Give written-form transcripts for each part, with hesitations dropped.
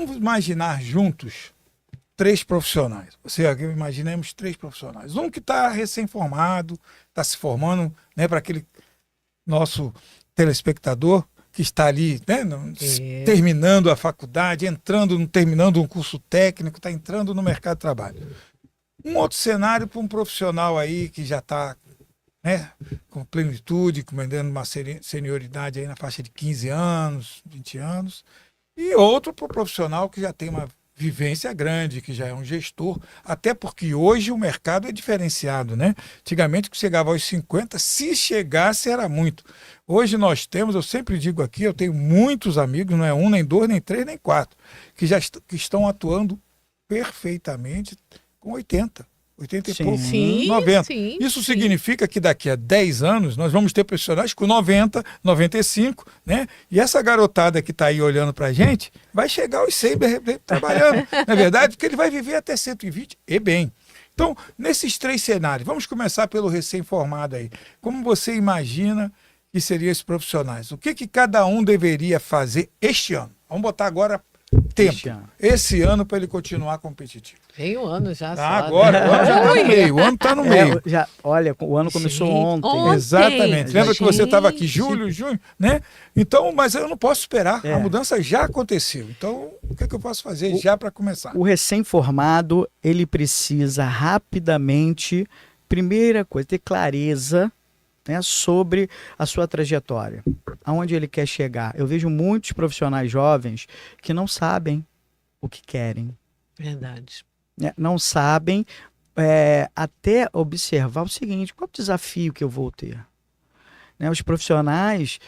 Vamos imaginar juntos 3 profissionais. Você aqui, imaginemos 3 profissionais. Um que está recém-formado, está se formando, né, para aquele nosso telespectador que está ali, né, terminando a faculdade, terminando um curso técnico, está entrando no mercado de trabalho. Um outro cenário para um profissional aí que já está, né, com plenitude, comandando uma senioridade aí na faixa de 15 anos, 20 anos. E outro para o profissional que já tem uma vivência grande, que já é um gestor, até porque hoje o mercado é diferenciado, né? Antigamente que chegava aos 50, se chegasse era muito. Hoje nós temos, eu sempre digo aqui, eu tenho muitos amigos, não é um, nem dois, nem três, nem quatro, que que estão atuando perfeitamente com 80 e pouco, Sim, 90. sim, Isso sim. significa que daqui a 10 anos nós vamos ter profissionais com 90, 95, né? E essa garotada que está aí olhando para a gente vai chegar aos 100 trabalhando, não é verdade? Porque ele vai viver até 120 e bem. Então, nesses 3 cenários, vamos começar pelo recém-formado aí. Como você imagina que seriam esses profissionais? O que cada um deveria fazer este ano? Vamos botar agora tempo. Esse ano para ele continuar competitivo. Tem um ano já só. Agora, o ano já está no meio. O ano está no meio. Olha, o ano começou ontem. Exatamente. Lembra que você estava aqui Gente. julho, junho, né? Então, mas eu não posso esperar. A mudança já aconteceu. Então, o que eu posso fazer já para começar? O recém-formado, ele precisa rapidamente, primeira coisa, ter clareza, né, sobre a sua trajetória, aonde ele quer chegar. Eu vejo muitos profissionais jovens que não sabem o que querem. Verdade. Né? Não sabem até observar o seguinte: qual é o desafio que eu vou ter? Né, os profissionais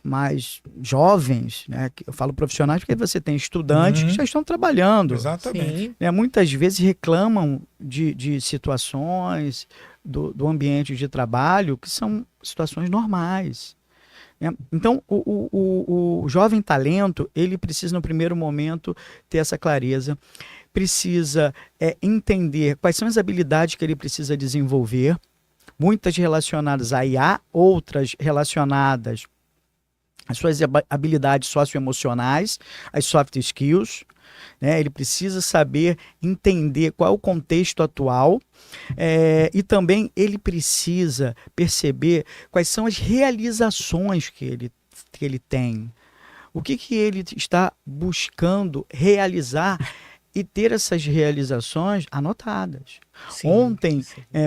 mais jovens, né, eu falo profissionais porque você tem estudantes que já estão trabalhando. Exatamente. Sim. Né, muitas vezes reclamam de situações do ambiente de trabalho que são situações normais. Né? Então, o jovem talento, ele precisa, no primeiro momento, ter essa clareza, precisa entender quais são as habilidades que ele precisa desenvolver, muitas relacionadas a IA, outras relacionadas às suas habilidades socioemocionais, as soft skills. Né? Ele precisa saber entender qual é o contexto atual e também ele precisa perceber quais são as realizações que ele tem. O que ele está buscando realizar e ter essas realizações anotadas. Sim, Ontem,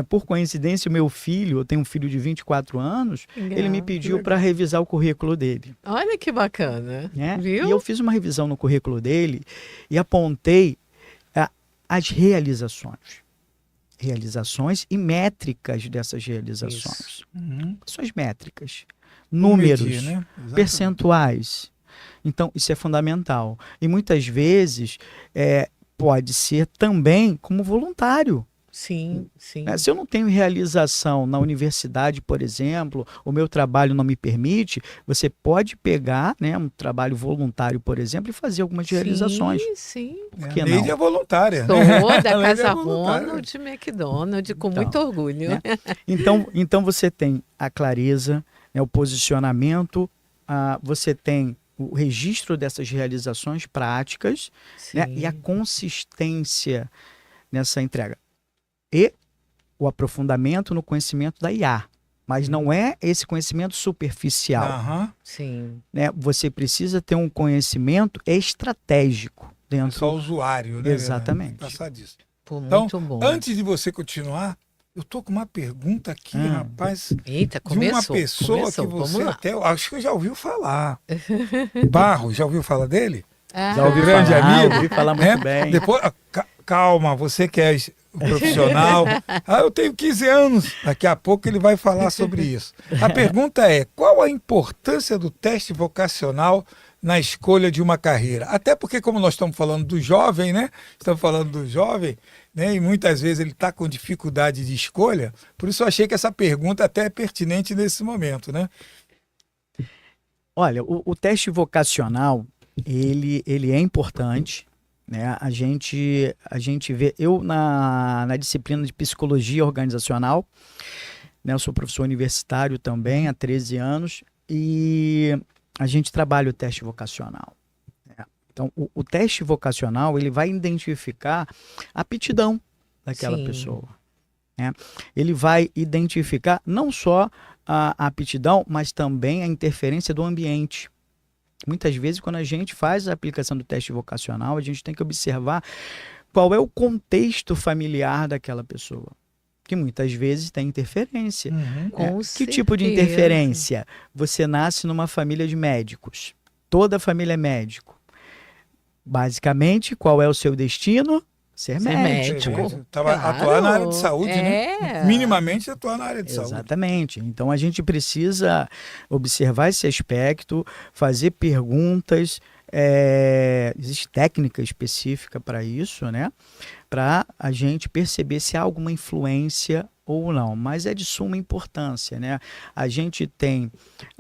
por coincidência, o meu filho, eu tenho um filho de 24 anos, ele me pediu para revisar o currículo dele. Olha que bacana. Né? Viu? E eu fiz uma revisão no currículo dele e apontei as realizações. Realizações e métricas dessas realizações. Suas métricas. Números, medir, né? percentuais. Então, isso é fundamental. E muitas vezes pode ser também como voluntário. Sim, sim. Se eu não tenho realização na universidade, por exemplo, o meu trabalho não me permite, você pode pegar, né, um trabalho voluntário, por exemplo, e fazer algumas realizações. Sim. Por que A Neide não? é voluntária. Sou da A Neide Casa voluntária. Ronald McDonald, com Então, muito orgulho. né? Então você tem a clareza, né, o posicionamento, você tem o registro dessas realizações práticas, né, e a consistência nessa entrega. E o aprofundamento no conhecimento da IA. Mas não é esse conhecimento superficial. Sim. Né? Você precisa ter um conhecimento estratégico dentro. É só usuário, né? Exatamente. Passar disso. Pô, Então, muito bom. antes de você continuar, eu tô com uma pergunta aqui, rapaz. Eita, de uma começou. pessoa que você até, acho que já ouviu falar. Barro, já ouviu falar dele? Já ouvi grande falar, amigo. ouvi falar muito bem. Depois, calma, você que é o profissional. Eu tenho 15 anos. Daqui a pouco ele vai falar sobre isso. A pergunta é: qual a importância do teste vocacional na escolha de uma carreira? Até porque, como nós estamos falando do jovem, né? Estamos falando do jovem, né? E muitas vezes ele está com dificuldade de escolha. Por isso eu achei que essa pergunta até é pertinente nesse momento, né? Olha, o teste vocacional, ele é importante. Né? A gente vê, eu na disciplina de psicologia organizacional, né? Eu sou professor universitário também há 13 anos e a gente trabalha o teste vocacional. Né? Então, o teste vocacional, ele vai identificar a aptidão daquela Sim. pessoa, né? Ele vai identificar não só a aptidão, mas também a interferência do ambiente. Muitas vezes, quando a gente faz a aplicação do teste vocacional, a gente tem que observar qual é o contexto familiar daquela pessoa, que muitas vezes tem interferência. Uhum. Com Que tipo de certeza. interferência? Você nasce numa família de médicos. Toda a família é médico. Basicamente, qual é o seu destino? Ser Ser médico. médico. Atuar na área de saúde, né? É. Minimamente atuar na área de saúde. Exatamente. Então a gente precisa observar esse aspecto, fazer perguntas. Existe técnica específica para isso, né? Para a gente perceber se há alguma influência ou não. Mas é de suma importância, né? A gente tem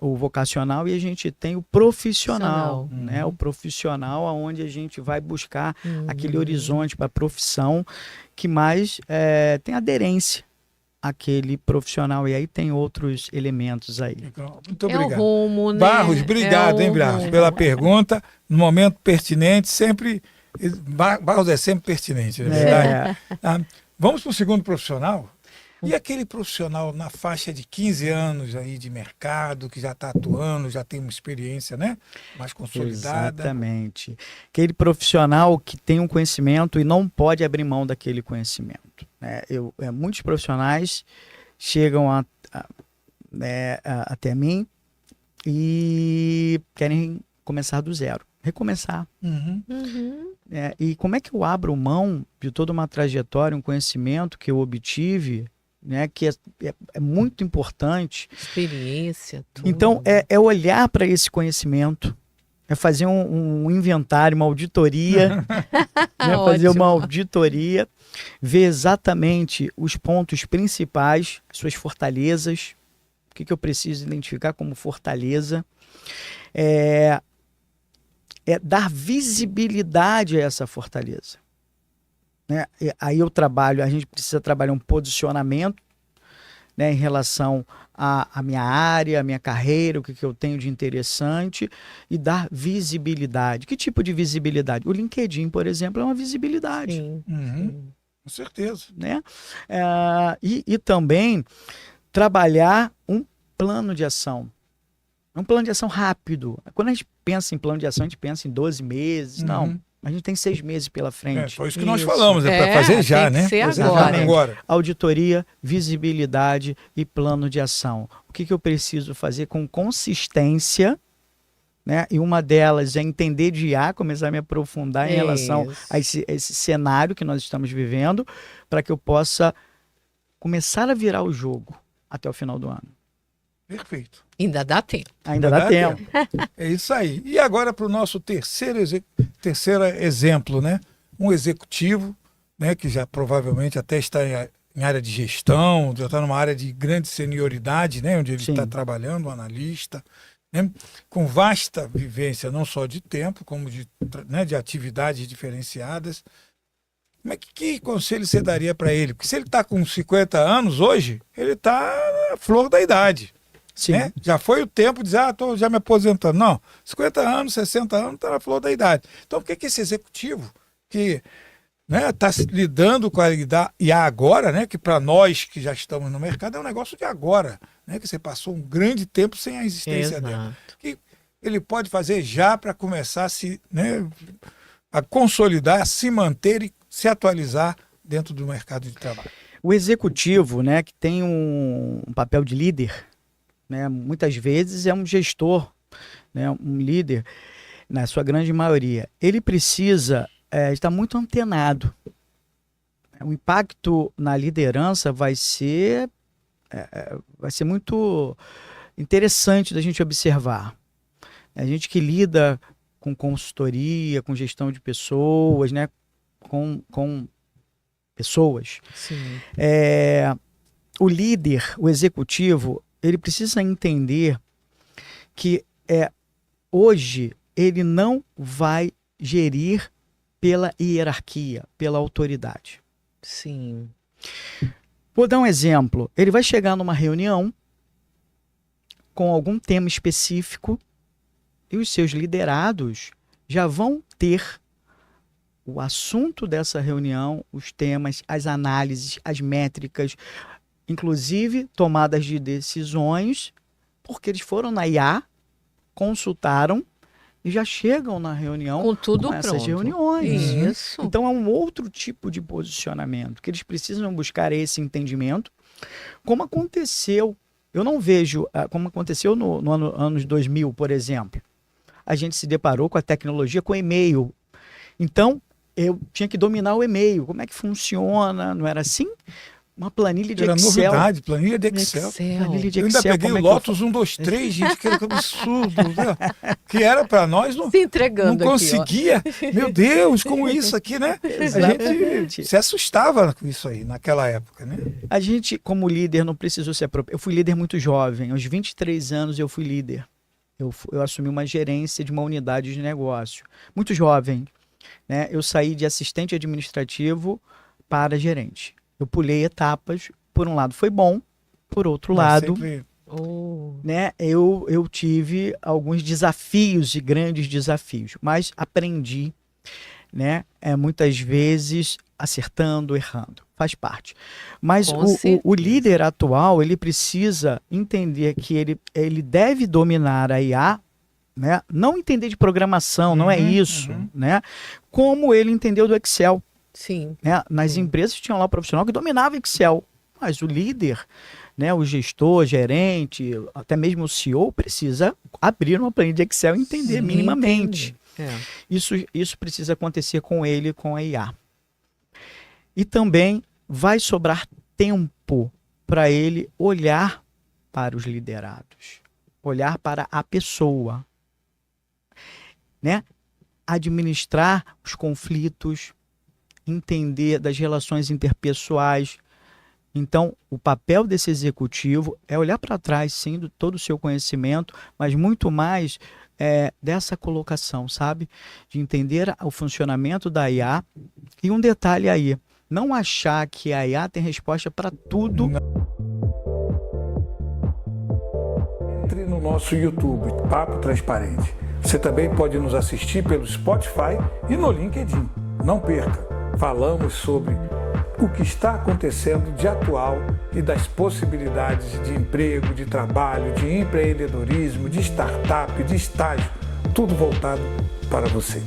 o vocacional e a gente tem o profissional, né? O profissional onde a gente vai buscar aquele horizonte para a profissão que mais tem aderência àquele profissional. E aí tem outros elementos aí. Muito É o obrigado. rumo, né? Barros, obrigado, hein, Barros, rumo. pela pergunta. No momento pertinente, sempre. Barros é sempre pertinente, não é verdade? Ah, vamos para o segundo profissional. E aquele profissional na faixa de 15 anos aí de mercado, que já está atuando, já tem uma experiência, né, mais consolidada. Exatamente. Aquele profissional que tem um conhecimento e não pode abrir mão daquele conhecimento, né? Muitos profissionais chegam até mim e querem começar do zero, recomeçar. Uhum. E como é que eu abro mão de toda uma trajetória, um conhecimento que eu obtive, né, que é muito importante. Experiência, tudo. Então, é olhar para esse conhecimento, é fazer um inventário, uma auditoria, né, fazer uma auditoria, ver exatamente os pontos principais, suas fortalezas, o que eu preciso identificar como fortaleza, dar visibilidade a essa fortaleza. Né? Aí a gente precisa trabalhar um posicionamento, né, em relação à minha área, à minha carreira, o que eu tenho de interessante, e dar visibilidade. Que tipo de visibilidade? O LinkedIn, por exemplo, é uma visibilidade. Sim, Uhum. Com certeza. Né? E também trabalhar um plano de ação. Um plano de ação rápido. Quando a gente pensa em plano de ação, a gente pensa em 12 meses. Uhum. Não. A gente tem 6 meses pela frente. Foi isso que nós falamos, para fazer já, tem que né? ser Fazer agora. agora. Auditoria, visibilidade e plano de ação. O que eu preciso fazer com consistência, né? E uma delas é entender de IA, começar a me aprofundar em relação a esse cenário que nós estamos vivendo, para que eu possa começar a virar o jogo até o final do ano. Perfeito. Ainda dá tempo. Ainda dá tempo. É isso aí. E agora para o nosso terceiro exemplo, né? Um executivo, né, que já provavelmente até está em área de gestão, já está numa área de grande senioridade, né, onde ele está trabalhando, um analista, né, com vasta vivência, não só de tempo, como de atividades diferenciadas. Mas que conselho você daria para ele? Porque se ele está com 50 anos hoje, ele está na flor da idade. Sim. Né? Já foi o tempo de dizer, estou já me aposentando. Não, 50 anos, 60 anos, está na flor da idade. Então, por que esse executivo que está lidando com a IA agora, né, que para nós que já estamos no mercado é um negócio de agora, né, que você passou um grande tempo sem a existência dela. Que ele pode fazer já para começar a consolidar, a se manter e se atualizar dentro do mercado de trabalho. O executivo, né, que tem um papel de líder, né, muitas vezes é um gestor, né, um líder, na sua grande maioria. Ele precisa estar muito antenado. O impacto na liderança vai ser muito interessante da gente observar. A gente que lida com consultoria, com gestão de pessoas, né, com pessoas. Sim. O líder, o executivo, ele precisa entender que hoje ele não vai gerir pela hierarquia, pela autoridade. Sim. Vou dar um exemplo. Ele vai chegar numa reunião com algum tema específico e os seus liderados, já vão ter o assunto dessa reunião, os temas, as análises, as métricas, inclusive tomadas de decisões, porque eles foram na IA, consultaram e já chegam na reunião Com tudo com essas pronto. reuniões. Isso. Então é um outro tipo de posicionamento, que eles precisam buscar esse entendimento, como aconteceu, eu não vejo, como aconteceu no anos 2000, por exemplo, a gente se deparou com a tecnologia, com e-mail. Então, eu tinha que dominar o e-mail, como é que funciona, não era assim? Uma planilha de Era Excel. novidade, planilha de Excel. Planilha de Eu ainda Excel, peguei como o é que eu Lotus 1, 2, 3, gente, que era um absurdo. Né? Que era para nós, não Se entregando aqui, ó. conseguia. Meu Deus, como isso aqui, né? A Exatamente. gente se assustava com isso aí, naquela época, né? A gente, como líder, não precisou se apropriar. Eu fui líder muito jovem, aos 23 anos eu fui líder. Eu assumi uma gerência de uma unidade de negócio. Muito jovem, né? Eu saí de assistente administrativo para gerente. Eu pulei etapas, por um lado foi bom, por outro lado, Sempre... Oh. né? Eu tive alguns desafios e grandes desafios, mas aprendi, né? Muitas vezes acertando, errando, faz parte. Mas Com o certeza. líder atual, ele precisa entender que ele deve dominar a IA, né? Não entender de programação, não é isso, né? Como ele entendeu do Excel. Sim. Né? Nas Sim. empresas tinha lá o profissional que dominava Excel, mas o líder, né, o gestor, gerente, até mesmo o CEO precisa abrir uma planilha de Excel e entender Sim, minimamente. entendi. Isso precisa acontecer com ele, com a IA. E também vai sobrar tempo para ele olhar para os liderados, olhar para a pessoa, né? Administrar os conflitos, entender das relações interpessoais. Então, o papel desse executivo é olhar para trás, sim, de todo o seu conhecimento, mas muito mais dessa colocação, sabe? De entender o funcionamento da IA. E um detalhe aí, não achar que a IA tem resposta para tudo. Entre no nosso YouTube, Papo Transparente. Você também pode nos assistir pelo Spotify e no LinkedIn. Não perca! Falamos sobre o que está acontecendo de atual e das possibilidades de emprego, de trabalho, de empreendedorismo, de startup, de estágio, tudo voltado para você.